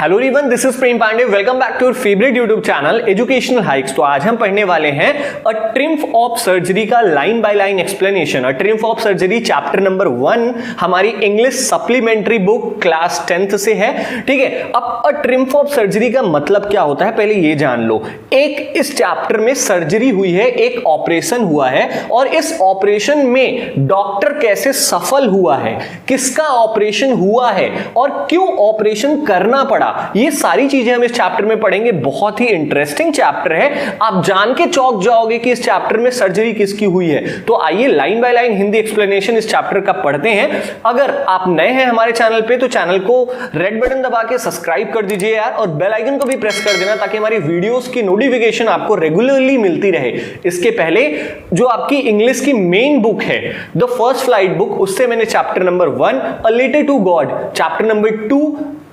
Hello everyone, this is Prem Pandey. Welcome back to your favourite YouTube channel educational hikes. तो आज हम पढ़ने वाले हैं अ ट्रिम्फ ऑफ सर्जरी का line by line explanation. A triumph of surgery chapter number 1 हमारी English supplementary book class 10th से है। ठीक है, अब अ ट्रिम्फ ऑफ सर्जरी का मतलब क्या होता है पहले ये जान लो। एक इस चैप्टर में सर्जरी हुई है, एक ऑपरेशन हुआ है और इस ऑपरेशन में डॉक्टर कैसे सफल हुआ है, किसका ऑपरेशन हुआ है और क्यों ऑपरेशन करना पड़ा, ये सारी चीजें हम इस चैप्टर में पढ़ेंगे। बहुत ही इंटरेस्टिंग चैप्टर है, आप जान के चौंक जाओगे कि इस चैप्टर में सर्जरी किसकी हुई है। तो आइए line by line Hindi explanation इस चैप्टर का पढ़ते हैं। अगर आप नए हैं हमारे चैनल पे तो चैनल को रेड बटन दबा के सब्सक्राइब कर दीजिए यार, और बेल आइकन को भी प्रेस कर देना ताकि हमारी वीडियोस की नोटिफिकेशन आपको रेगुलरली मिलती रहे। इसके पहले जो आपकी इंग्लिश की मेन बुक है द फर्स्ट फ्लाइट बुक, उससे मैंने chapter number 1 a letter to God, chapter number 2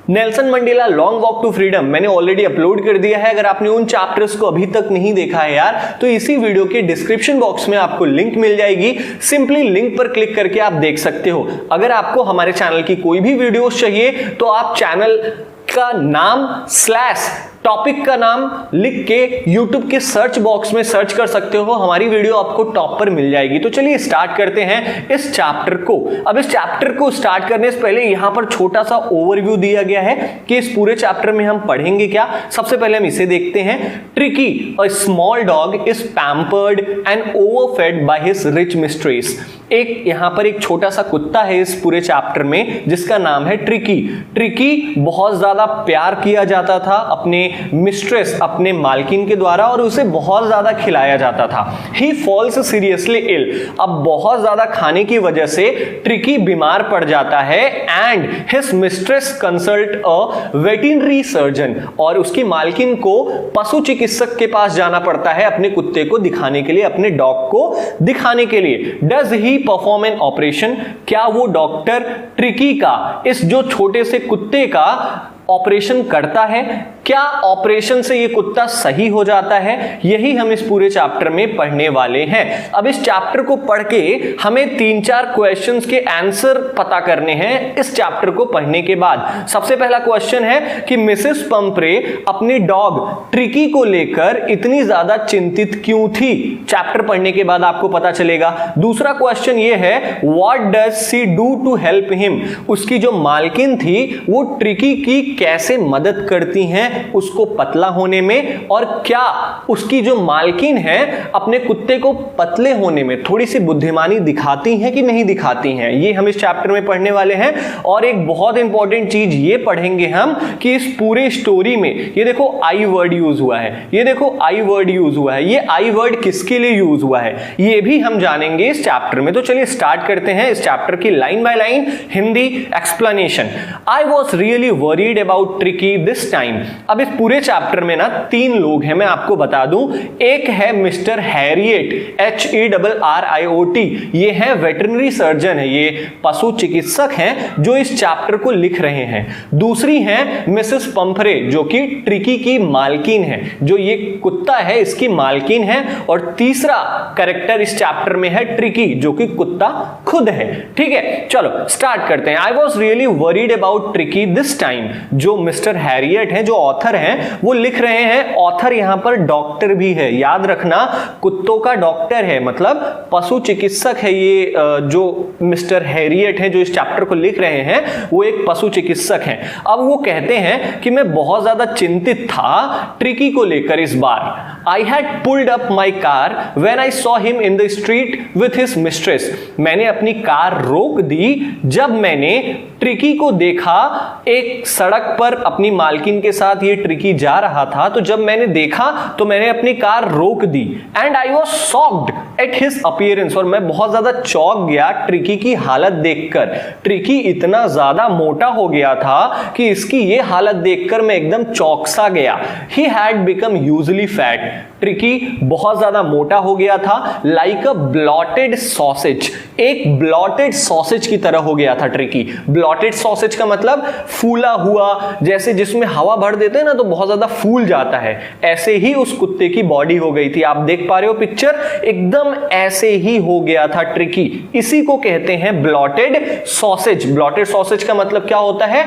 Nelson Mandela long walk to freedom मैंने ऑलरेडी अपलोड कर दिया है। अगर आपने उन चैप्टर्स को अभी तक नहीं देखा है यार तो इसी वीडियो के डिस्क्रिप्शन बॉक्स में आपको लिंक मिल जाएगी, सिंपली लिंक पर क्लिक करके आप देख सकते हो। अगर आपको हमारे चैनल की कोई भी वीडियोस चाहिए तो आप चैनल का नाम / टॉपिक का नाम लिख के YouTube के सर्च बॉक्स में सर्च कर सकते हो, हमारी वीडियो आपको टॉप पर मिल जाएगी। तो चलिए स्टार्ट करते हैं इस चैप्टर को। अब इस चैप्टर को स्टार्ट करने से पहले यहां पर छोटा सा ओवरव्यू दिया गया है कि इस पूरे चैप्टर में हम पढ़ेंगे क्या। सबसे पहले हम इसे देखते हैं। Tricky, a small dog is pampered and overfed by his rich mistress. एक यहां पर एक छोटा सा कुत्ता है इस पूरे चैप्टर में जिसका नाम है ट्रिकी। ट्रिकी बहुत ज्यादा प्यार किया जाता था अपने मिस्ट्रेस, अपने मालकिन के द्वारा, और उसे बहुत ज्यादा खिलाया जाता था। ही फॉल्स सीरियसली इल। अब बहुत ज्यादा खाने की वजह से ट्रिकी बीमार पड़ जाता है and his mistress consult a veterinary surgeon, और उसकी मालकिन को पशु चिकित्सक के पास जाना पड़ता है अपने कुत्ते को दिखाने के लिए, अपने डॉग को दिखाने के लिए। Does he perform an operation, क्या वो डॉक्टर ट्रिकी का, इस जो छोटे से कुत्ते का ऑपरेशन करता है? क्या ऑपरेशन से ये कुत्ता सही हो जाता है? यही हम इस पूरे चैप्टर में पढ़ने वाले हैं। अब इस चैप्टर को पढ़ के हमें 3-4 क्वेश्चंस के आंसर पता करने हैं इस चैप्टर को पढ़ने के बाद। सबसे पहला क्वेश्चन है कि मिसेस पंपरे अपने डॉग ट्रिकी को लेकर इतनी ज्यादा चिंतित क्यों थी? चैप्टर पढ़ने के बाद आपको पता चलेगा। दूसरा क्वेश्चन ये है what does she do to help him, उसकी जो मालकिन थी वो ट्रिकी की कैसे मदद करती हैं उसको पतला होने में, और क्या उसकी जो मालकिन है अपने कुत्ते को पतले होने में थोड़ी सी बुद्धिमानी दिखाती हैं कि नहीं दिखाती हैं, ये हम इस चैप्टर में पढ़ने वाले हैं। और एक बहुत इंपॉर्टेंट चीज ये पढ़ेंगे हम कि इस पूरे स्टोरी में ये देखो आई वर्ड यूज हुआ है, ये देखो आई वर्ड यूज हुआ है, ये आई वर्ड किसके लिए यूज हुआ है ये भी हम जानेंगे इस चैप्टर में। तो चलिए स्टार्ट करते हैं इस चैप्टर की line by line Hindi explanation. I was really worried about tricky this time. अब इस पूरे चैप्टर में ना 3 लोग हैं, मैं आपको बता दूं। एक है मिस्टर हैरियट, HERRIOT, ये है वेटरनरी सर्जन है, ये पशु चिकित्सक हैं जो इस चैप्टर को लिख रहे हैं। दूसरी है मिसेस पंपरे जो कि ट्रिकी की मालकिन है, जो ये कुत्ता है इसकी मालकिन है। और तीसरा कैरेक्टर इस चैप्टर में है ट्रिकी जो कि कुत्ता खुद है। ठीक है, चलो स्टार्ट करते हैं। I was really worried about tricky this time, जो मिस्टर हैरियट है जो ऑथर हैं वो लिख रहे हैं। ऑथर यहां पर डॉक्टर भी है, याद रखना, कुत्तों का डॉक्टर है, मतलब पशु चिकित्सक है। ये जो मिस्टर हैरियट है जो इस चैप्टर को लिख रहे हैं वो एक पशु चिकित्सक हैं। अब वो कहते हैं कि मैं बहुत ज्यादा चिंतित था ट्रिकी को लेकर इस बार। I had pulled up my car when I saw him in the street with his mistress. मैंने अपनी कार रोक दी जब मैंने ट्रिकी को देखा एक सड़क पर अपनी मालकिन के साथ ये ट्रिकी जा रहा था। तो जब मैंने देखा तो मैंने अपनी कार रोक दी। And I was shocked at his appearance, और मैं बहुत ज्यादा चौंक गया ट्रिकी की हालत देखकर। ट्रिकी इतना ज्यादा मोटा हो गया था कि इसकी ये हालत देखकर मैं एकदम चौंकसा गया। He had become usually fat, tricky बहुत ज्यादा मोटा हो गया था। लाइक अ ब्लॉटेड सॉसेज, एक ब्लॉटेड सॉसेज की तरह हो गया था ट्रिकी। ब्लॉटेड सॉसेज का मतलब फूला हुआ, जैसे जिसमें हवा भर देते हैं ना तो बहुत ज्यादा फूल जाता है, ऐसे ही उस कुत्ते की बॉडी हो गई थी। आप देख पा रहे हो पिक्चर, एकदम ऐसे ही हो गया था ट्रिकी। इसी को कहते हैं ब्लॉटेड सॉसेज। ब्लॉटेड सॉसेज का मतलब क्या होता है?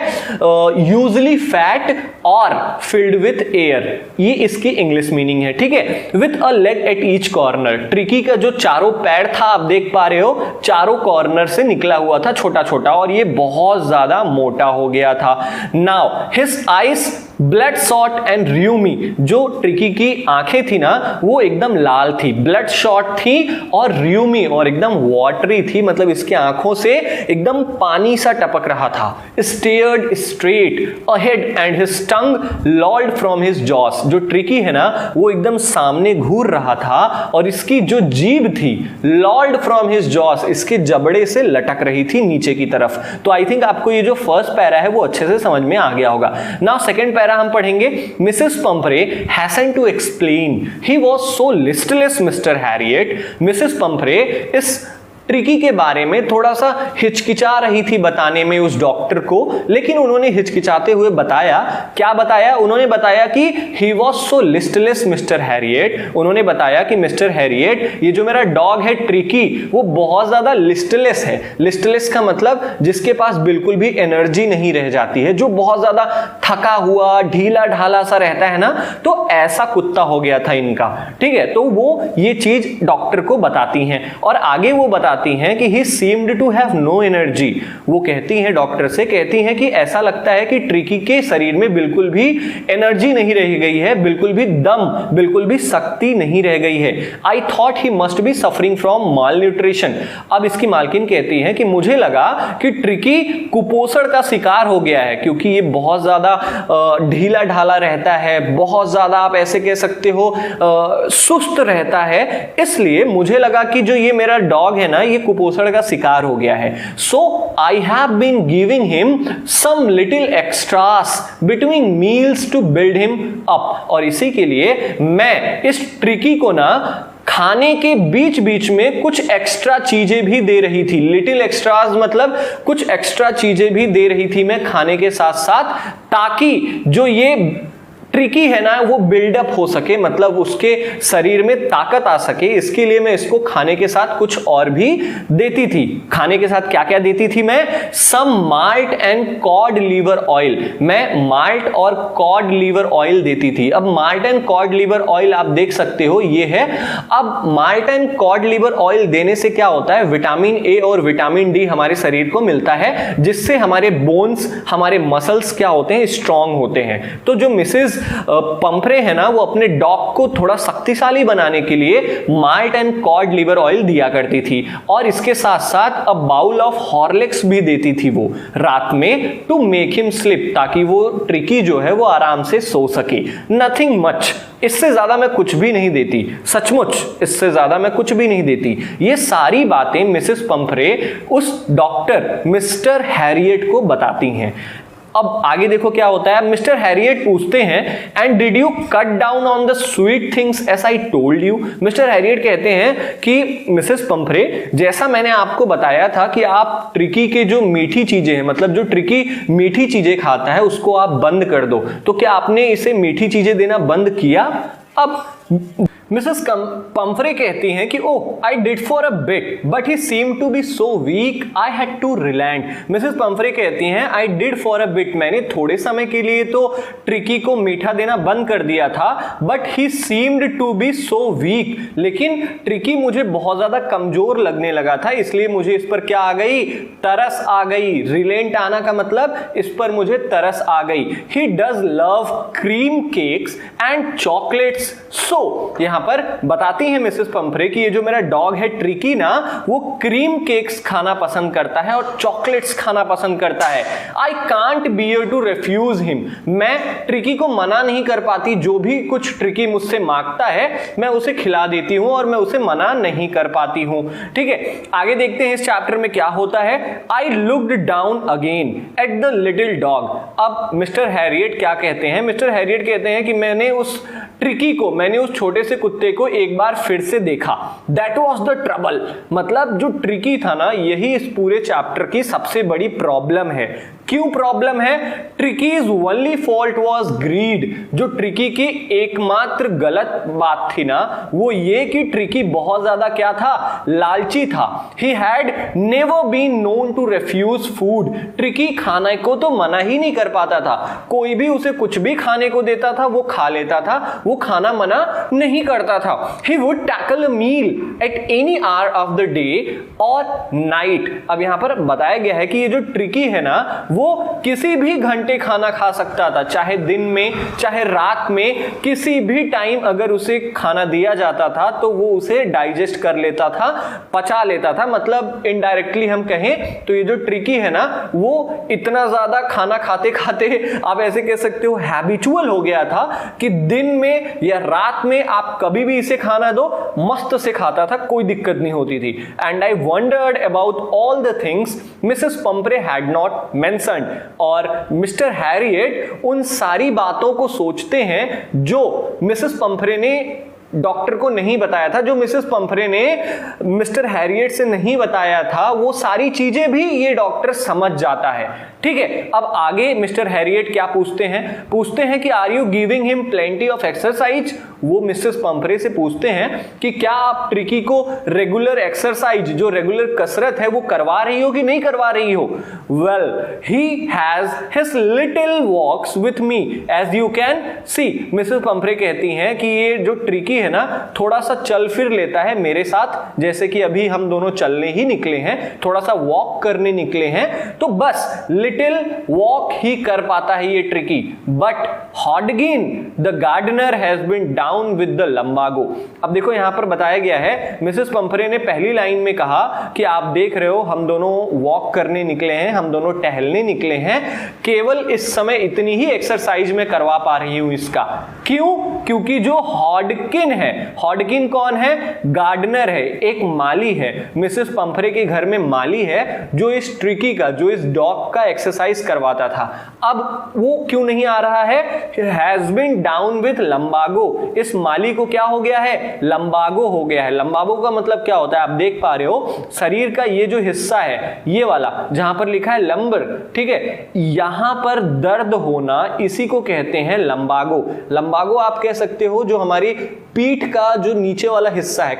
यूजुअली फैट और फिल्ड विथ एयर, ये इसकी इंग्लिश मीनिंग है, ठीक है। With a leg at each corner, tricky का जो चारों पैर था आप देख पा रहे हो, चारों कॉर्नर से निकला हुआ था छोटा छोटा, और ये बहुत ज्यादा मोटा हो गया था। Now his eyes bloodshot and rheumy, जो ट्रिकी की आंखें थी ना वो एकदम लाल थी, ब्लड शॉट थी और र्यूमी, और एकदम वाटरी थी, मतलब इसके आंखों से एकदम पानी सा टपक रहा था। Stared straight ahead and his tongue lolled from his jaws, जो ट्रिकी है ना वो एकदम सामने घूर रहा था और इसकी जो जीभ थी लॉल्ड फ्रॉम हिज जॉस, इसके जबड़े से लटक रही थी नीचे की तरफ। तो आई थिंक आपको ये जो फर्स्ट पैरा है वो अच्छे से समझ में आ गया होगा। नाउ सेकंड पैरा हम पढ़ेंगे। Mrs Pumphrey hastened to explain he was so listless Mr Herriot. Mrs Pumphrey इस ट्रिकी के बारे में थोड़ा सा हिचकिचा रही थी बताने में उस डॉक्टर को, लेकिन उन्होंने हिचकिचाते हुए बताया, क्या बताया? उन्होंने बताया कि he was so listless Mr Harriet. उन्होंने बताया कि मिस्टर हैरियट, ये जो मेरा डॉग है ट्रिकी, वो बहुत ज्यादा लिस्टलेस है। लिस्टलेस का मतलब जिसके पास बिल्कुल भी एनर्जी नहीं रह जाती है, जो बहुत ज्यादा थका हुआ ढीला ढाला सा रहता है ना, तो ऐसा कुत्ता हो गया था इनका, ठीक है। तो वो ये चीज डॉक्टर को बताती हैं और आगे वो बताती हैं कि he seemed to have no energy। वो कहती हैं डॉक्टर से, कहती हैं कि ऐसा लगता है कि ट्रिकी के शरीर में बिल्कुल भी एनर्जी नहीं रह गई है, बिल्कुल भी दम, बिल्कुल भी शक्ति नहीं रह गई है। I thought he must be suffering from malnutrition। अब इसकी मालकिन कहती है कि मुझे लगा कि ट्रिकी कुपोषण का शिकार हो गया है, क्योंकि ये बहुत ज्यादा ढीला ढाला रहता है, बहुत ज्यादा आप ऐसे कह सकते हो सुस्त रहता है, इसलिए मुझे लगा कि जो ये मेरा डॉग है ना ये कुपोषण का शिकार हो गया है। So I have been giving him some little extras between meals to build him up. और इसी के लिए मैं इस ट्रिकी को ना खाने के बीच बीच में कुछ एक्स्ट्रा चीजें भी दे रही थी। लिटिल एक्स्ट्रास मतलब कुछ एक्स्ट्रा चीजें भी दे रही थी मैं खाने के साथ साथ, ताकि जो ये ट्रिकी है ना वो बिल्डअप हो सके, मतलब उसके शरीर में ताकत आ सके, इसके लिए मैं इसको खाने के साथ कुछ और भी देती थी। खाने के साथ क्या क्या देती थी मैं? Some malt and cod liver oil, मैं माल्ट और कॉड लीवर ऑयल देती थी। अब malt and cod liver oil आप देख सकते हो ये है। अब malt and cod liver oil देने से क्या होता है? विटामिन ए और विटामिन डी हमारे शरीर को मिलता है, जिससे हमारे बोन्स, हमारे मसल्स क्या होते हैं? स्ट्रांग होते हैं। तो जो मिसेस पंफरे है ना वो अपने डॉग को थोड़ा शक्तिशाली बनाने के लिए malt and cod liver oil दिया करती थी, और इसके साथ साथ अ बाउल ऑफ हॉर्लिक्स भी देती थी वो रात में, टू मेक हिम स्लिप, ताकि वो ट्रिकी जो है वो आराम से सो सके। नथिंग मच, इससे ज्यादा मैं कुछ भी नहीं देती, सचमुच इससे ज्यादा मैं कुछ भी नहीं देती। ये सारी बातें मिसेस पंफरे उस डॉक्टर मिस्टर हैरियट को बताती हैं। अब आगे देखो क्या होता है। मिस्टर हैरियट पूछते हैं, and did you cut down on the sweet things as I told you. Mr Herriot कहते हैं कि मिसेस पंफरे, जैसा मैंने आपको बताया था कि आप ट्रिकी के जो मीठी चीजें हैं, मतलब जो ट्रिकी मीठी चीजें खाता है उसको आप बंद कर दो, तो क्या आपने इसे मीठी चीजें देना बंद किया? अब मिसेस पंफरे कहती हैं कि oh I did for a bit but he seem to be so weak I had to relent. Mrs Pumphrey कहती हैं I did for a bit, मैंने थोड़े समय के लिए तो ट्रिकी को मीठा देना बंद कर दिया था, but he seemed to be so weak, लेकिन ट्रिकी मुझे बहुत ज्यादा कमजोर लगने लगा था, इसलिए मुझे इस पर क्या आ गई? तरस आ गई। रिलेंट आना का मतलब इस पर मुझे तरस आ गई। He does love cream cakes and chocolates, so यहां पर बताती है मिसेस पंफरे कि ये जो मेरा डॉग है ट्रिकी ना वो क्रीम केक्स खाना पसंद करता है और चॉकलेट्स खाना पसंद करता है। I can't bear to refuse him, मैं ट्रिकी को मना नहीं कर पाती, जो भी कुछ ट्रिकी मुझसे मांगता है मैं उसे खिला देती हूं और मैं उसे मना नहीं कर पाती हूं। ठीक है, आगे देखते हैं इस चैप्टर में क्या होता है। I looked down again at the little dog. अब मिस्टर हैरियट क्या कहते हैं? मिस्टर हैरियट कहते हैं कि मैंने उस ट्रिकी को, मैंने उस छोटे से कुत्ते को एक बार फिर से देखा। दैट वॉज द ट्रबल, मतलब जो ट्रिकी था ना, यही इस पूरे चैप्टर की सबसे बड़ी प्रॉब्लम है। क्यों प्रॉब्लम है? Tricki's only fault was greed. जो ट्रिकी की एकमात्र गलत बात थी ना, वो ये कि ट्रिकी बहुत ज्यादा क्या था? लालची था। He had never been known to refuse food. Tricki खाने को तो मना ही नहीं कर पाता था। कोई भी उसे कुछ भी खाने को देता था वो खा लेता था, वो खाना मना नहीं करता था। He would tackle a meal at any hour of the day और नाइट। अब यहां पर बताया गया है कि ये जो ट्रिकी है ना, वो किसी भी घंटे खाना खा सकता था, चाहे दिन में चाहे रात में, किसी भी टाइम अगर उसे खाना दिया जाता था तो वो उसे डाइजेस्ट कर लेता था, पचा लेता था। मतलब इनडायरेक्टली हम कहें तो ये जो ट्रिकी है ना, वो इतना ज्यादा खाना खाते खाते आप ऐसे कह सकते हो हैबिचुअल हो गया था कि दिन में या रात में आप कभी भी इसे खाना दो, मस्त से खाता था, कोई दिक्कत नहीं होती थी। And I wondered about all the things Mrs Pumphrey had not mentioned. और मिस्टर हैरियट उन सारी बातों को सोचते हैं जो मिसेस पंपरे ने डॉक्टर को नहीं बताया था, जो मिसेस पंपरे ने मिस्टर हैरियट से नहीं बताया था, वो सारी चीजें भी ये डॉक्टर समझ जाता है। ठीक है, अब आगे मिस्टर हैरियट क्या पूछते हैं कि are you giving him plenty of exercise. वो मिसेस पंपरे से पूछते हैं कि क्या आप ट्रिकी को रेगुलर एक्सरसाइज, जो रेगुलर कसरत है, वो करवा रही हो कि नहीं करवा रही हो। Well he has his little walks with me as you can see. Mrs Pumphrey कहती हैं कि ये जो ट्रिकी है ना, थोड़ा सा चल फिर लेता है मेरे साथ, जैसे कि अभी हम दोनों चलने ही निकले हैं, थोड़ा सा वॉक करने निकले हैं, तो बस लिटिल वॉक ही कर पाता है ये Tricky. But Hodgkin the gardener has been down with the lumbago. अब देखो यहां पर बताया गया है, मिसेस पंपरे ने पहली लाइन में कहा कि आप देख रहे हो हम दोनों वॉक करने निकले हैं, हम दोनों टहलने निकले हैं, केवल इस समय इतनी ही एक्सरसाइज में करवा पा रही हूं इसका। क्यों? क्योंकि जो हॉडकिन है, हॉडकिन कौन है? गार्डनर है, एक माली है। मिसेस पंपरे के घर में माली है जो इस ट्रिकी का, जो इस डॉग का एक्सरसाइज करवाता था। अब वो क्यों नहीं आ रहा है? Has been down with lumbago. इस माली को क्या हो गया है? लंबागो हो गया है। लंबागो का मतलब क्या होता है? आप देख पा रहे हो, शरीर का ये जो हिस्सा है, ये वाला जहां पर लिखा है लंबर, ठीक है, यहां पर दर्द होना, इसी को कहते हैं लंबागो। लंबागो आप कह सकते हो जो हमारी पीठ का जो नीचे वाला हिस्सा है,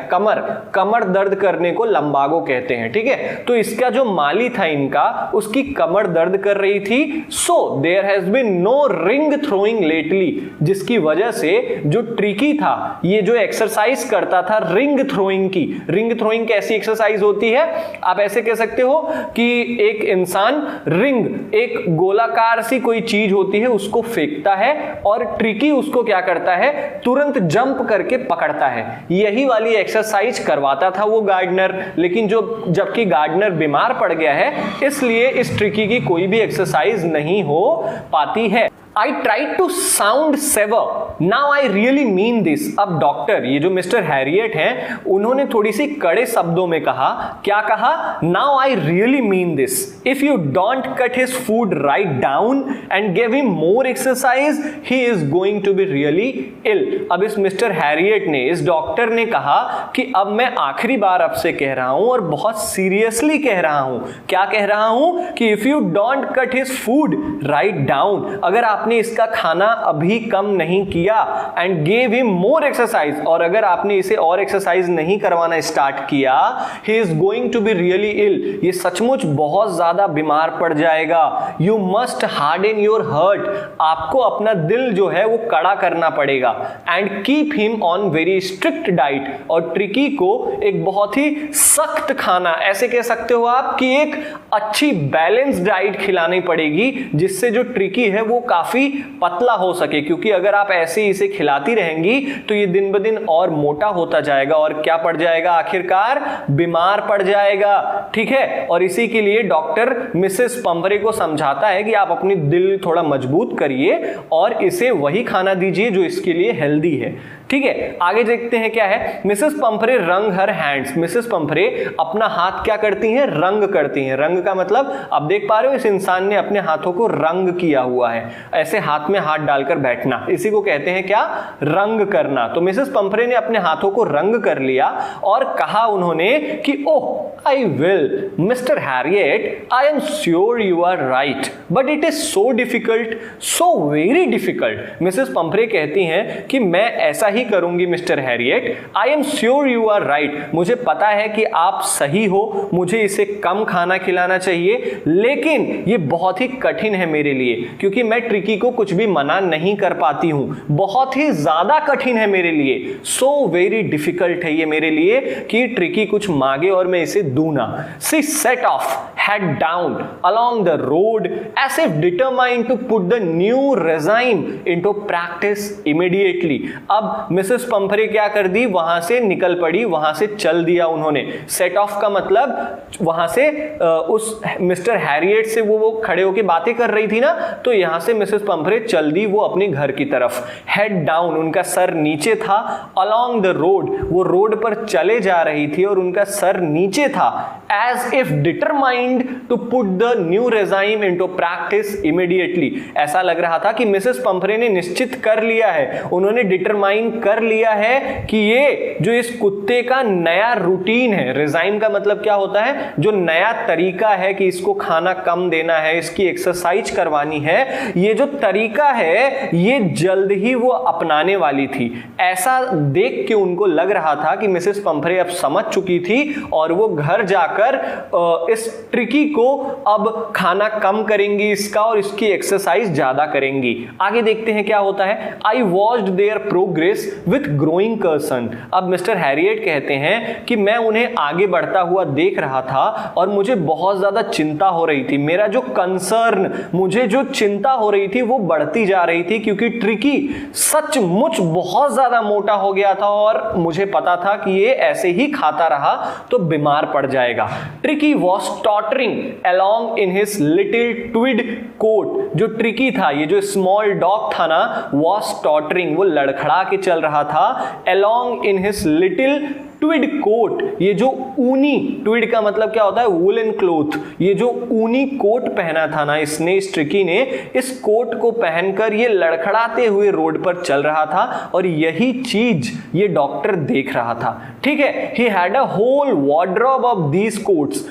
कमर दर्द करने को लंबागो कहते हैं। ठीक है, तो इसका जो माली था इनका, उसकी कमर दर्द कर रही थी। So there has been no ring throwing lately, जिसकी वजह से जो ट्रिकी था, ये जो एक्सरसाइज करता था रिंग थ्रोइंग की। रिंग थ्रोइंग कैसी एक्सरसाइज होती है? आप ऐसे कह सकते हो कि एक इंसान रिंग, एक गोलाकार सी कोई चीज होती है, उसको फेंकता है और ट्रिकी उसको क्या करता है? तुरंत जंप करके पकड़ता है। यही वाली एक्सरसाइज करवाता था वो गार्डनर, लेकिन जबकि गार्डनर बीमार पड़ गया है, इसलिए इस ट्रिकी की कोई भी एक्सरसाइज नहीं हो पाती है। I tried to sound severe. Now I really mean this. अब डॉक्टर, ये जो मिस्टर हैरियट हैं, उन्होंने थोड़ी सी कड़े शब्दों में कहा। क्या कहा? Now I really mean this. If you don't cut his food right down and give him more exercise, he is going to be really ill. अब इस मिस्टर हैरियट ने, इस डॉक्टर ने कहा कि अब मैं आखिरी बार आपसे कह रहा हूं और बहुत सीरियसली कह रहा हूं। क्या कह रहा हूं? कि if you don't cut his food right down, अगर आपने इसका खाना अभी कम नहीं किया, and gave him more exercise, और अगर आपने इसे और एक्सरसाइज नहीं करवाना स्टार्ट किया, he is going to be really ill, ये सचमुच बहुत ज्यादा बीमार पड़ जाएगा। You must harden your heart, आपको अपना दिल जो है वो कड़ा करना पड़ेगा। And keep him on very strict diet, और ट्रिकी को एक बहुत ही सख्त खाना, ऐसे कह सकते हो आप कि एक अच्छी बैलेंस डाइट खिलानी पड़ेगी, जिससे जो ट्रिकी है वो काफी पतला हो सके। क्योंकि अगर आप ऐसे इसे खिलाती रहेंगी तो ये दिन ब दिन और मोटा होता जाएगा, और क्या पड़ जाएगा? आखिरकार बीमार पड़ जाएगा। ठीक है, और इसी के लिए डॉक्टर मिसेस पंपरे को समझाता है कि आप अपनी दिल थोड़ा मजबूत करिए और इसे वही खाना दीजिए जो इसके लिए हेल्दी है। ठीक है, आगे देखते हैं क्या है। मिसेस पंपरे रंग हर हैंड्स, मिसेस पंपरे अपना हाथ क्या करती हैं? रंग करती हैं। रंग का मतलब आप देख पा रहे हो, इस इंसान ने अपने हाथों को रंग किया हुआ है। ऐसे हाथ में हाथ डालकर बैठना, इसी को कहते हैं क्या, रंग करना। तो मिसेस पंफरे ने अपने हाथों को रंग कर लिया और कहा उन्होंने कि oh I will Mister Herriot, I am sure you are right but it is so difficult, so very difficult. Mrs Pumphrey कहती हैं कि मैं ऐसा ही करूंगी Mister Herriot, I am sure you are right, मुझे पता है कि आप सही हो, मुझे इसे कम खाना खिलाना चाहिए, लेकिन ये बहुत ही कठिन है मेरे लिए क्योंकि मैं ट्रिकी को कुछ भी मना नहीं कर पाती हूं, बहुत ही ज्यादा कठिन है मेरे लिए, सो वेरी डिफिकल्ट है ये मेरे लिए कि ट्रिकी कुछ मांगे और मैं इसे दूं ना। See set off head down along the road as if determined to put the new regime into practice immediately। अब मिसेस पंफरे क्या कर दी, वहां से निकल पड़ी, वहां से चल दिया उन्होंने। सेट ऑफ का मतलब वहां से उस मिस्टर हैरियट से वो खड़े होकर बातें कर रही थी ना, तो यहां से मिसेस पंफरे चल दी वो अपने घर की तरफ। हेड डाउन, उनका सर नीचे था, along the road, वो रोड पर चले जा रही थी और उनका सर नीचे था। as if determined to put the new regime into practice immediately, ऐसा लग रहा था कि मिसेस पंफरे ने निश्चित कर लिया है, उन्होंने डिटरमाइन कर लिया है कि ये जो इस कुत्ते का नया रूटीन है, रिजाइम का मतलब क्या होता है, जो नया तरीका है कि इसको खाना कम देना है, इसकी एक्सरसाइज करवानी है, ये जो तरीका है ये जल्द ही वो अपनाने वाली थी। ऐसा देख के उनको लग रहा था कि मिसेस पंफरे अब समझ चुकी थी और वो घर जाकर इस ट्रिकी को अब खाना कम करेंगी इसका और इसकी एक्सरसाइज ज्यादा करेंगी। आगे देखते हैं क्या होता है। I watched there progress with growing concern. अब मिस्टर हैरियट कहते हैं कि मैं उन्हें आगे बढ़ता हुआ देख रहा था और मुझे बहुत ज्यादा चिंता हो रही थी, मेरा जो कंसर्न, मुझे जो चिंता हो रही थी वो बढ़ती जा रही थी क्योंकि ट्रिकी सचमुच बहुत ज्यादा मोटा हो गया था और मुझे पता था कि ये ऐसे ही खाता रहा तो बीमार पड़ जाएगा। Tricki was tottering along in his little tweed coat। जो ट्रिकी था, ये जो स्मॉल डॉग था ना, was tottering, वो लड़खड़ा के चल रहा था, along in his little tweed coat, ये जो ऊनी, ट्विड का मतलब क्या होता है, वुलन क्लोथ, ये जो ऊनी कोट पहना था ना इसने, इस ट्रिकी ने, इस कोट को पहनकर ये लड़खड़ाते हुए रोड पर चल रहा था और यही चीज ये डॉक्टर देख रहा था। ठीक है, he had a whole wardrobe of these coats.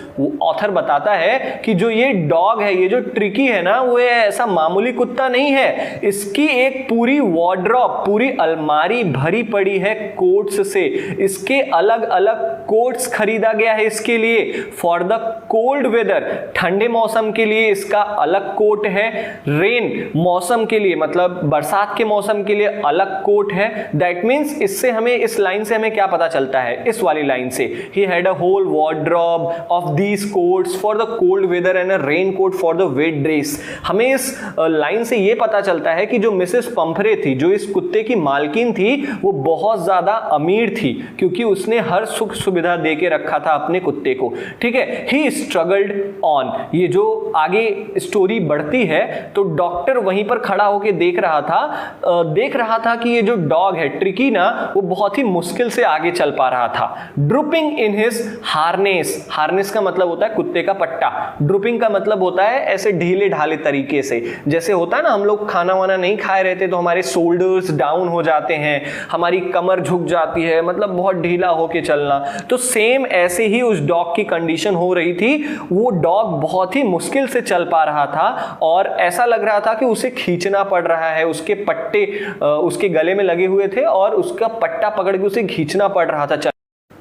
Author बताता है कि जो ये डॉग है, ये जो ट्रिकी है ना, वो ऐसा मामूली कुत्ता नहीं है, इसकी एक पूरी वार्डरोब, पूरी अलमारी भरी पड़ी है कोट्स से। इसके अलग अलग कोट्स खरीदा गया है इसके लिए। फॉर द कोल्ड वेदर, ठंडे मौसम के लिए इसका अलग कोट है। रेन मौसम के लिए, मतलब बरसात के मौसम के लिए अलग कोट है। दैट मीन्स इससे हमें, इस लाइन से हमें क्या पता चलता है, इस वाली लाइन से, he had a whole wardrobe of these coats for the cold weather and a rain coat for the wet days. हमें इस लाइन से यह पता चलता है कि जो मिसेस पंफरे थी, जो इस कुत्ते की मालकिन थी, वो बहुत ज्यादा अमीर थी क्योंकि उसने हर सुख सुविधा देके रखा था अपने कुत्ते को। ठीक है, ही स्ट्रगल्ड ऑन। ये जो आगे स्टोरी बढ़ती है तो डॉक्टर वहीं पर खड़ा होकर देख रहा था कि ये जो डॉग है ट्रिकी ना, वो बहुत ही मुश्किल से आगे चल पा रहा था। Drooping in his harness, harness का मतलब होता है कुत्ते का पट्टा, ड्रूपिंग का मतलब होता है ऐसे ढीले ढाले तरीके से, जैसे होता है ना, हम लोग खाना वाना नहीं खाए रहते तो हमारे शोल्डर्स डाउन हो जाते हैं, हमारी कमर झुक जाती है, मतलब बहुत ढीला होके चलना। तो सेम ऐसे ही उस डॉग की कंडीशन हो रही थी। वो डॉग बहुत ही मुश्किल से चल पा रहा था और ऐसा लग रहा था कि उसे खींचना पड़ रहा है, उसके पट्टे उसके गले में लगे हुए थे और उसका पट्टा पकड़ के उसे खींचना पड़ रहा था।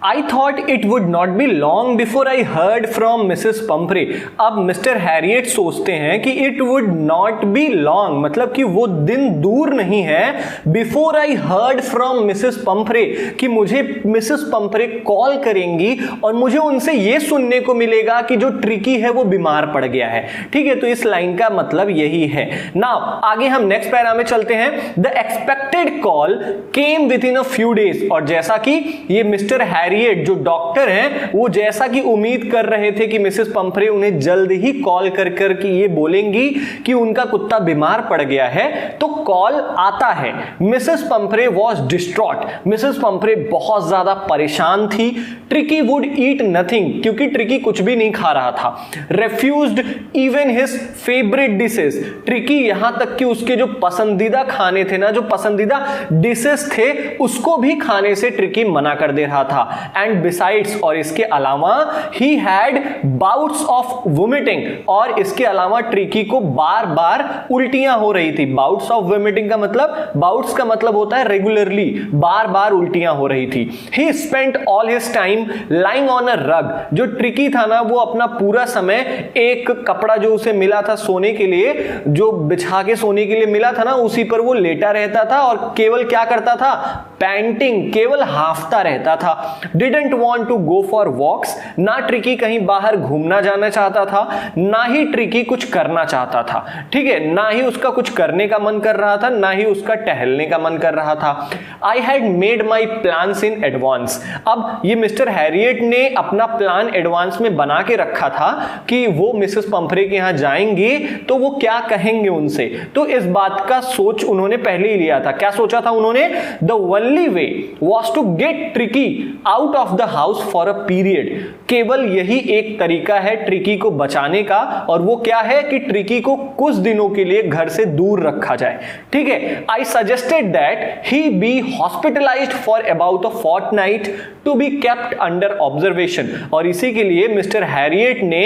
I thought it would not be long before I heard from Mrs. Pumphrey। अब मिस्टर हैरियट सोचते हैं कि it would not be long, मतलब कि वो दिन दूर नहीं है, before I heard from Mrs. Pumphrey, कि मुझे मिसेस पंफरे कॉल करेंगी और मुझे उनसे ये सुनने को मिलेगा कि जो ट्रिकी है वो बीमार पड़ गया है। ठीक है, तो इस लाइन का मतलब यही है। नाउ आगे हम नेक्स्ट पैरा में चलते हैं। The expected call came with in a few days. और जैसा कि ये मिस्टर हैरियट जो डॉक्टर हैं वो जैसा कि उम्मीद कर रहे थे कि मिसेस पंफ्रे उन्हें जल्द ही कॉल कर कि ये बोलेंगी कि उनका कुत्ता बीमार पड़ गया है, तो कॉल आता है। Mrs Pumphrey was distraught, Mrs Pumphrey बहुत ज्यादा परेशान थी। ट्रिकी वुड ईट नथिंग, क्योंकि ट्रिकी कुछ भी नहीं खा रहा था। Refused even his favourite dishes, Tricki यहां तक कि उसके जो पसंदीदा खाने थे ना, जो पसंदीदा डिशेस थे, उसको भी खाने से ट्रिकी मना कर दे रहा था। एंड बिसाइड्स, और इसके अलावा he had bouts of vomiting, और इसके अलावा ट्रिकी को बार बार उल्टियां हो रही थी। बाउट्स ऑफ वोमिटिंग का मतलब, बाउट्स का मतलब होता है रेगुलरली, बार बार उल्टियां हो रही थी। ही spent all his time lying on a रग, जो ट्रिकी था ना वो अपना पूरा समय एक कपड़ा जो उसे मिला था सोने के लिए, जो बिछा के सोने के लिए मिला था ना, उसी पर वो लेटा रहता था और केवल क्या करता था, पैंटिंग, केवल हाफता रहता था। Didn't want to go for walks, ना ट्रिकी कहीं बाहर घूमना जाना चाहता था, ना ही ट्रिकी कुछ करना चाहता था। ठीक है, ना ही उसका कुछ करने का मन कर रहा था, ना ही उसका टहलने का मन कर रहा था। I had made my plans in advance, अब ये मिस्टर हैरियट ने अपना प्लान एडवांस में बना के रखा था कि वो मिसेस पंफ्रे के यहां जाएंगे तो वो क्या कहेंगे उनसे, तो इस बात का सोच उन्होंने पहले ही लिया था। क्या सोचा था उन्होंने, the only way was to get Tricki out of the house for a period, केवल यही एक तरीका है ट्रिकी को बचाने का, और वो क्या है कि ट्रिकी को कुछ दिनों के लिए घर से दूर रखा जाए। ठीक है, I suggested that he be hospitalised for about a fortnight to be kept under observation, और इसी के लिए मिस्टर हैरियट ने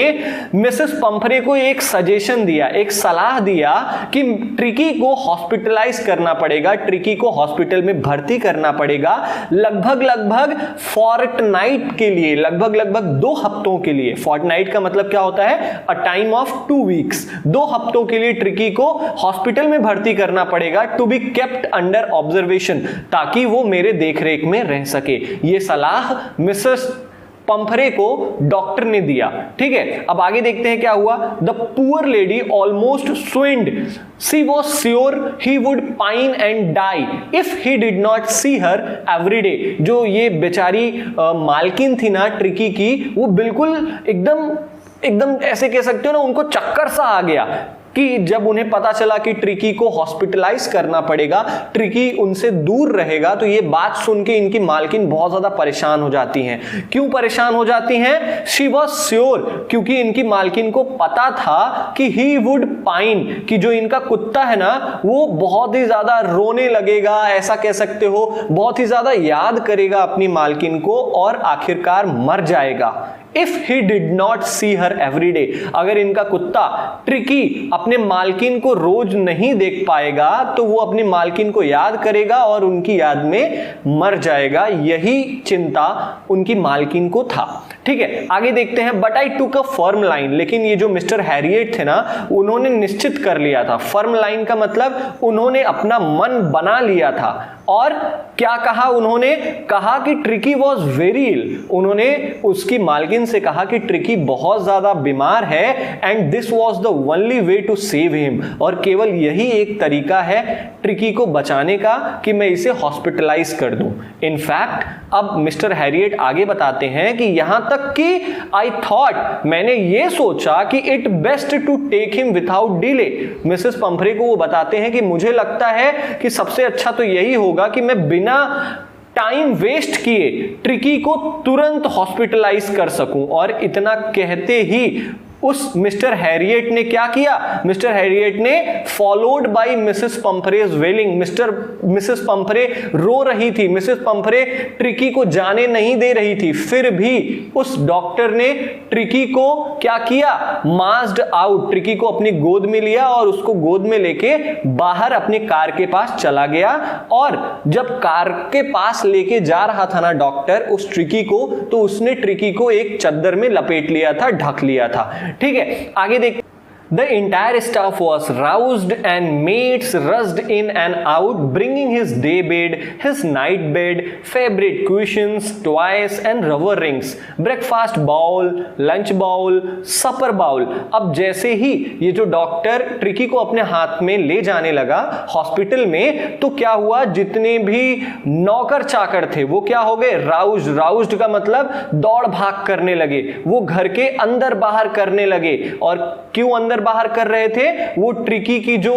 मिसेस पंफ्रे को एक सजेशन दिया, एक सलाह दिया कि ट्रिकी को हॉस्पिटलाइज करना पड़ेगा, ट्रिकी को हॉस्पिटल में भर्ती करना पड़ेगा लगभग फोर्टनाइट के लिए, लगभग 2 हफ्तों के लिए। फोर्टनाइट का मतलब क्या होता है, अ टाइम ऑफ 2 वीक्स, 2 हफ्तों के लिए ट्रिकी को हॉस्पिटल में भर्ती करना पड़ेगा, to be kept under observation, ताकि वो मेरे देखरेख में रह सके। ये सलाह मिसेस पंफ्रे को डॉक्टर ने दिया। ठीक है, अब आगे देखते हैं क्या हुआ। The poor lady almost swooned, she was sure he would pine and die if he did not see her every day, जो ये बेचारी मालकिन थी ना ट्रिकी की, वो बिल्कुल एकदम ऐसे कह सकते हो ना, उनको चक्कर सा आ गया कि जब उन्हें पता चला कि ट्रिकी को हॉस्पिटलाइज करना पड़ेगा, ट्रिकी उनसे दूर रहेगा, तो ये बात सुन के इनकी मालकिन बहुत ज्यादा परेशान हो जाती हैं। क्यों परेशान हो जाती हैं? शी वॉज श्योर, क्योंकि इनकी मालकिन को पता था कि ही वुड पाइन, कि जो इनका कुत्ता है ना वो बहुत ही ज्यादा रोने लगेगा, ऐसा कह सकते हो, बहुत ही ज्यादा याद करेगा अपनी मालकिन को और आखिरकार मर जाएगा। If he did not see her every day, अगर इनका कुत्ता ट्रिकी अपने मालकिन को रोज नहीं देख पाएगा तो वो अपनी मालकिन को याद करेगा और उनकी याद में मर जाएगा। यही चिंता उनकी मालकिन को था। ठीक है, आगे देखते हैं। But I took a firm line, लेकिन ये जो मिस्टर हैरियट थे ना, उन्होंने निश्चित कर लिया था। फर्म लाइन का मतलब उन्होंने अपना मन बना लिया था। और क्या कहा उन्होंने? कहा कि ट्रिकी वॉज वेरी इल, उन्होंने उसकी मालकिन से कहा कि ट्रिकी बहुत ज्यादा बीमार है and this was the only way to save him, और केवल यही एक तरीका है ट्रिकी को बचाने का कि मैं इसे हॉस्पिटलाइज कर दूं। इनफैक्ट अब मिस्टर हैरियट आगे बताते हैं कि यहां तक कि आई थॉट, मैंने ये सोचा कि it best to take him without delay. Mrs Pumphrey को वो बताते हैं कि मुझे लगता है कि सबसे अच्छा तो यही होगा कि मैं बिना टाइम वेस्ट किए ट्रिकी को तुरंत हॉस्पिटलाइज कर सकूं। और इतना कहते ही उस मिस्टर हैरियट ने क्या किया? मिस्टर हैरियट ने followed by Mrs Pumphrey's wailing, Mrs Pumphrey रो रही थी, मिसेस पंफ्रे ट्रिकी को जाने नहीं दे रही थी, फिर भी उस डॉक्टर ने ट्रिकी को क्या किया? मास्ड आउट, ट्रिकी को अपनी गोद में लिया और उसको गोद में लेके बाहर अपनी कार के पास चला गया। और जब कार के पास लेके जा रहा था ना डॉक्टर उस ट्रिकी को, तो उसने ट्रिकी को एक चद्दर में लपेट लिया था, ढक लिया था। ठीक है, आगे देख। The entire staff was roused and mates rushed in and out, bringing his day bed, his night bed, favorite cushions, toys and rubber rings, breakfast bowl, lunch bowl, supper bowl. अब जैसे ही ये जो डॉक्टर ट्रिकी को अपने हाथ में ले जाने लगा हॉस्पिटल में, तो क्या हुआ, जितने भी नौकर चाकर थे वो क्या हो गए, राउज्ड. राउज्ड का मतलब दौड़ भाग करने लगे, वो घर के अंदर बाहर करने लगे. और क्यों अंदर बाहर कर रहे थे, वो ट्रिकी की जो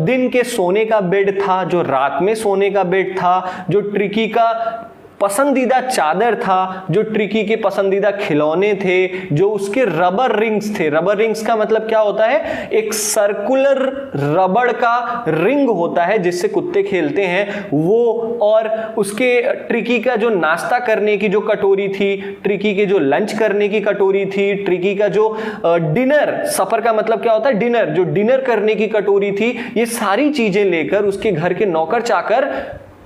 दिन के सोने का बेड था, जो रात में सोने का बेड था, जो ट्रिकी का पसंदीदा चादर था, जो ट्रिकी के पसंदीदा खिलौने थे, जो उसके रबर रिंग्स थे. रबर रिंग्स का मतलब क्या होता है, एक सर्कुलर रबड़ का रिंग होता है जिससे कुत्ते खेलते हैं वो. और उसके ट्रिकी का जो नाश्ता करने की जो कटोरी थी, ट्रिकी के जो लंच करने की कटोरी थी, ट्रिकी का जो डिनर, सफर का मतलब क्या होता है डिनर, जो डिनर करने की कटोरी थी, ये सारी चीजें लेकर उसके घर के नौकर चाकर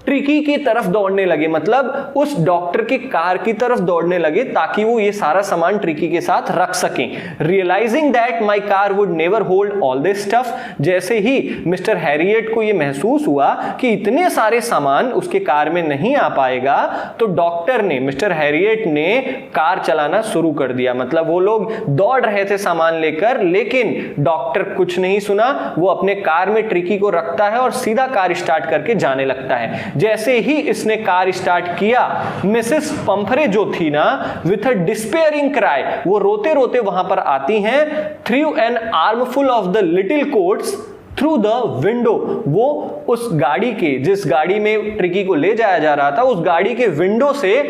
ट्रिकी की तरफ दौड़ने लगे. मतलब उस डॉक्टर की कार की तरफ दौड़ने लगे ताकि वो ये सारा सामान ट्रिकी के साथ रख सकें. Realising that my car would never hold all this stuff, जैसे ही मिस्टर हैरियट को ये महसूस हुआ कि इतने सारे सामान उसके कार में नहीं आ पाएगा, तो डॉक्टर ने, मिस्टर हैरियट ने कार चलाना शुरू कर दिया. मतलब वो लोग दौड़ रहे थे सामान लेकर, लेकिन डॉक्टर कुछ नहीं सुना. वो अपने कार में ट्रिकी को रखता है और सीधा कार स्टार्ट करके जाने लगता है. जैसे ही इसने कार स्टार्ट किया, मिसेस पंफरे जो थी ना, विथ अ डिस्पेयरिंग क्राई, वो रोते रोते वहां पर आती हैं. Through an armful of the little quotes through the window, वो उस गाड़ी के, जिस गाड़ी में ट्रिकी को ले जाया जा रहा था, उस गाड़ी के विंडो से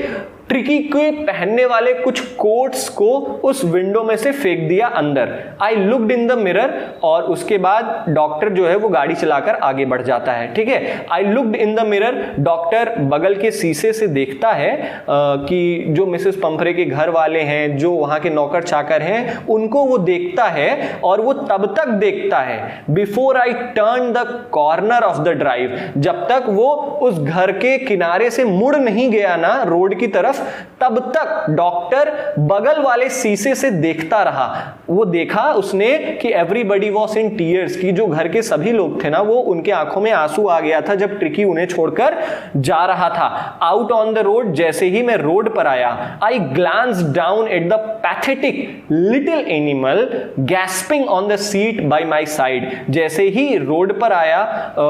ट्रिकी के पहनने वाले कुछ कोट्स को उस विंडो में से फेंक दिया अंदर. I looked in the mirror, और उसके बाद डॉक्टर जो है वो गाड़ी चलाकर आगे बढ़ जाता है. ठीक है, I looked in the mirror, doctor बगल के शीशे से देखता है कि जो मिसेस पंफरे के घर वाले हैं, जो वहां के नौकर चाकर हैं, उनको वो देखता है. और वो तब तक देखता है, before I turn the corner of the drive, जब तक वो उस घर के किनारे से मुड़ नहीं गया ना रोड की तरफ, तब तक डॉक्टर बगल वाले शीशे से देखता रहा. वो देखा उसने कि एवरीबॉडी वॉज इन टीयर्स, की जो घर के सभी लोग थे ना, वो उनके आंखों में आंसू आ गया था जब ट्रिकी उन्हें छोड़कर जा रहा था. आउट ऑन द रोड, जैसे ही मैं रोड पर आया, I glance down at the pathetic little animal gasping on the seat by my side. जैसे ही रोड पर आया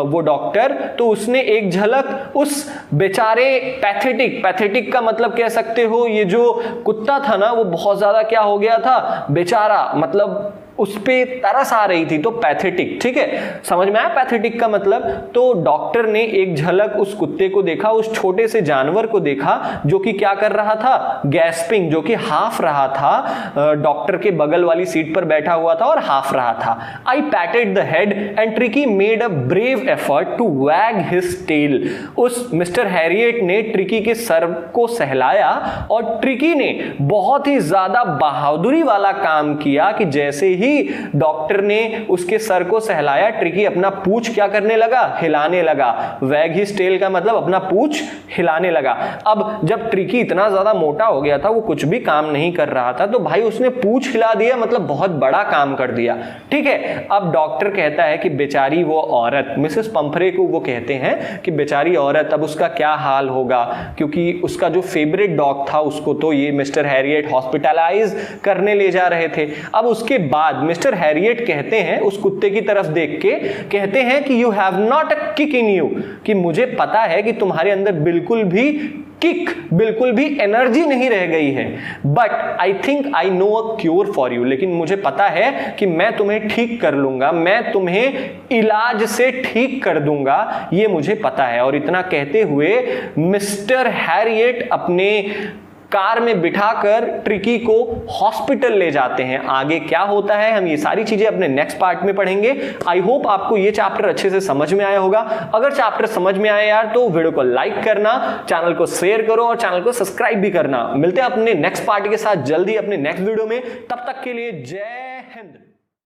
वो डॉक्टर, तो उसने एक झलक उस बेचारे पैथेटिक का मतलब कह सकते हो, ये जो कुत्ता था ना, वो बहुत ज्यादा क्या हो गया था, बेचारा, मतलब उस पे तरस आ रही थी, तो पैथेटिक. ठीक है, समझ में आया पैथेटिक का मतलब. तो डॉक्टर ने एक झलक उस कुत्ते को देखा, उस छोटे से जानवर को देखा जो कि क्या कर रहा था, गैस्पिंग, जो कि हाफ रहा था, डॉक्टर के बगल वाली सीट पर बैठा हुआ था और हाफ रहा था. I patted the head and Tricki made a brave effort to wag his tail. उस मिस्टर हैरियट ने ट्रिकी के सर को सहलाया और ट्रिकी ने बहुत ही ज्यादा बहादुरी वाला काम किया कि जैसे ही डॉक्टर ने उसके सर को सहलाया, ट्रिकी अपना पूंछ क्या करने लगा, हिलाने लगा. वैग हिज टेल का मतलब अपना पूंछ हिलाने लगा. अब जब ट्रिकी इतना ज्यादा मोटा हो गया था, वो कुछ भी काम नहीं कर रहा था, तो भाई उसने पूंछ हिला दिया, मतलब बहुत बड़ा काम कर दिया. ठीक है, अब डॉक्टर कहता है कि बेचारी वो औरत, मिसेस पंफरे को वो कहते हैं कि बेचारी औरत, अब उसका क्या हाल होगा, क्योंकि उसका जो फेवरेट डॉग था उसको तो ये मिस्टर हैरियट हॉस्पिटलाइज करने ले जा रहे थे. अब उसके बाद मिस्टर हैरियट कहते हैं, उस कुत्ते की तरफ देख के कहते हैं कि you have not a kick in you, कि मुझे पता है कि तुम्हारे अंदर बिल्कुल भी किक, बिल्कुल भी एनर्जी नहीं रह गई है, but I think I know a cure for you, लेकिन मुझे पता है कि मैं तुम्हें ठीक कर लूंगा, मैं तुम्हें इलाज से ठीक कर दूंगा, ये मुझे पता है. और इतना कहते हुए मिस्टर हैरियट अपने कार में बिठाकर ट्रिकी को हॉस्पिटल ले जाते हैं. आगे क्या होता है हम ये सारी चीजें अपने नेक्स्ट पार्ट में पढ़ेंगे. आई होप आपको ये चैप्टर अच्छे से समझ में आया होगा. अगर चैप्टर समझ में आया यार, तो वीडियो को लाइक करना, चैनल को शेयर करो और चैनल को सब्सक्राइब भी करना. मिलते हैं अपने नेक्स्ट पार्ट के साथ जल्दी अपने नेक्स्ट वीडियो में. तब तक के लिए जय हिंद.